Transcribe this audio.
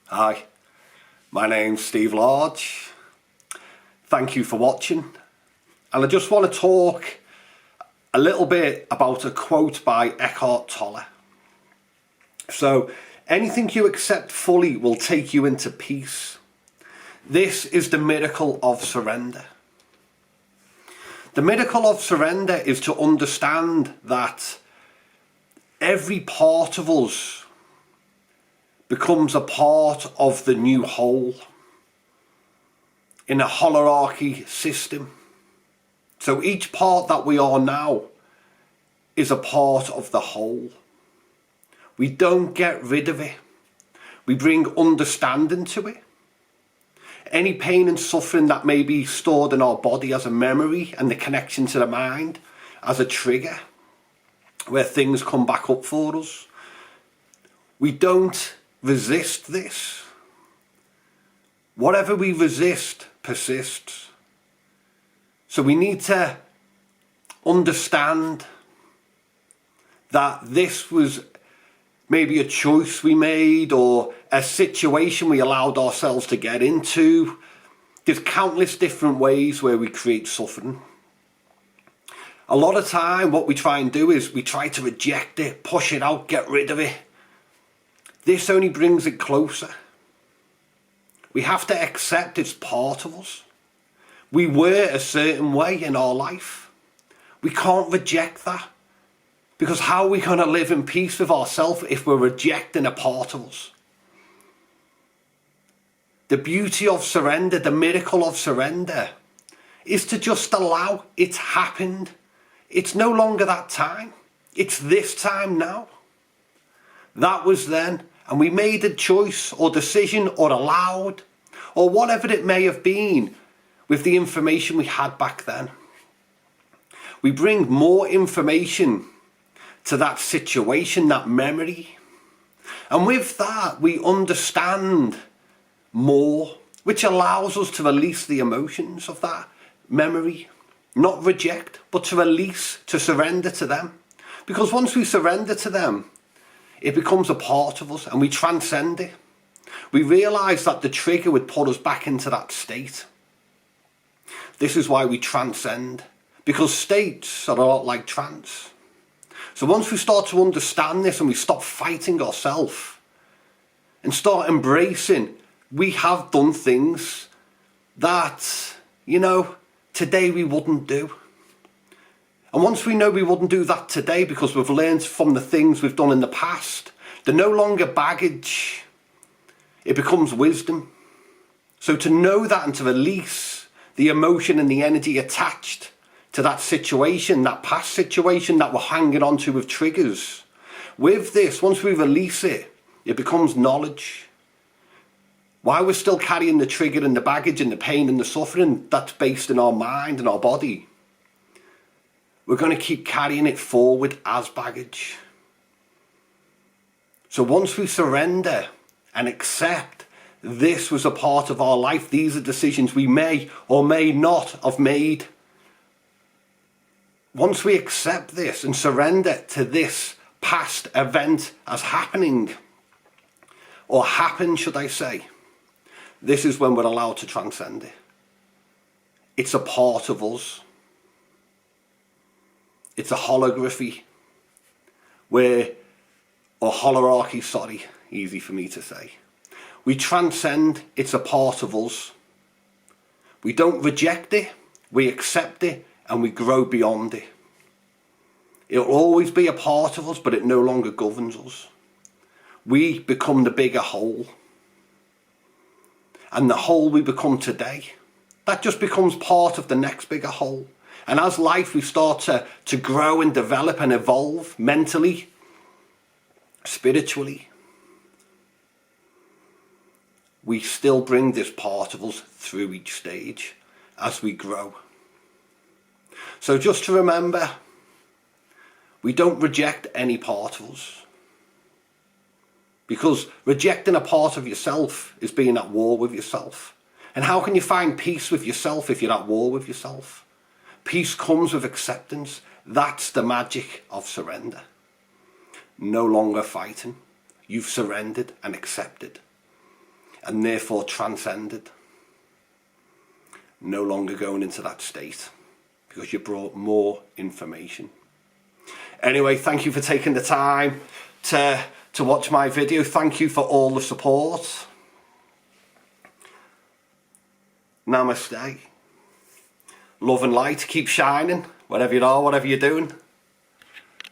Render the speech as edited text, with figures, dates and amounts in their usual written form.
Hi, my name's Steve Large. Thank you for watching. And I just want to talk a little bit about a quote by Eckhart Tolle. So, anything you accept fully will take you into peace. This is the miracle of surrender. The miracle of surrender is to understand that every part of us becomes a part of the new whole in a hierarchy system. So each part that we are now is a part of the whole. We don't get rid of it. We bring understanding to it. Any pain and suffering that may be stored in our body as a memory and the connection to the mind as a trigger where things come back up for us. We don't resist this. Whatever we resist persists. So we need to understand that this was maybe a choice we made or a situation we allowed ourselves to get into. There's countless different ways where we create suffering. A lot of time what we try and do is we try to reject it, push it out, get rid of it. This only brings it closer. We have to accept it's part of us. We were a certain way in our life. We can't reject that. Because how are we going to live in peace with ourselves if we're rejecting a part of us? The beauty of surrender, the miracle of surrender, is to just allow it's happened. It's no longer that time. It's this time now. That was then. And we made a choice or decision or allowed or whatever it may have been with the information we had back then. We bring more information to that situation, that memory. And with that, we understand more, which allows us to release the emotions of that memory. Not reject, but to release, to surrender to them. Because once we surrender to them, it becomes a part of us and we transcend it. We realise that the trigger would put us back into that state. This is why we transcend. Because states are a lot like trance. So once we start to understand this and we stop fighting ourselves and start embracing, we have done things that, today we wouldn't do. And once we know we wouldn't do that today because we've learned from the things we've done in the past, they're no longer baggage. It becomes wisdom. So to know that and to release the emotion and the energy attached to that situation, that past situation that we're hanging on to with triggers. With this, once we release it, it becomes knowledge. While we're still carrying the trigger and the baggage and the pain and the suffering that's based in our mind and our body, we're going to keep carrying it forward as baggage. So once we surrender and accept this was a part of our life, these are decisions we may or may not have made. Once we accept this and surrender to this past event as happening, or happened, should I say, this is when we're allowed to transcend it. It's a part of us. It's a holography hierarchy, easy for me to say. We transcend, it's a part of us. We don't reject it, we accept it, and we grow beyond it. It'll always be a part of us, but it no longer governs us. We become the bigger whole. And the whole we become today, that just becomes part of the next bigger whole. And as life, we start to grow and develop and evolve mentally, spiritually. We still bring this part of us through each stage as we grow. So just to remember, we don't reject any part of us. Because rejecting a part of yourself is being at war with yourself. And how can you find peace with yourself if you're at war with yourself? Peace comes with acceptance. That's the magic of surrender. No longer fighting. You've surrendered and accepted. and therefore transcended. No longer going into that state because you brought more information. Anyway, thank you for taking the time to watch my video. Thank you for all the support. Namaste. Love and light, keep shining, wherever you are, whatever you're doing.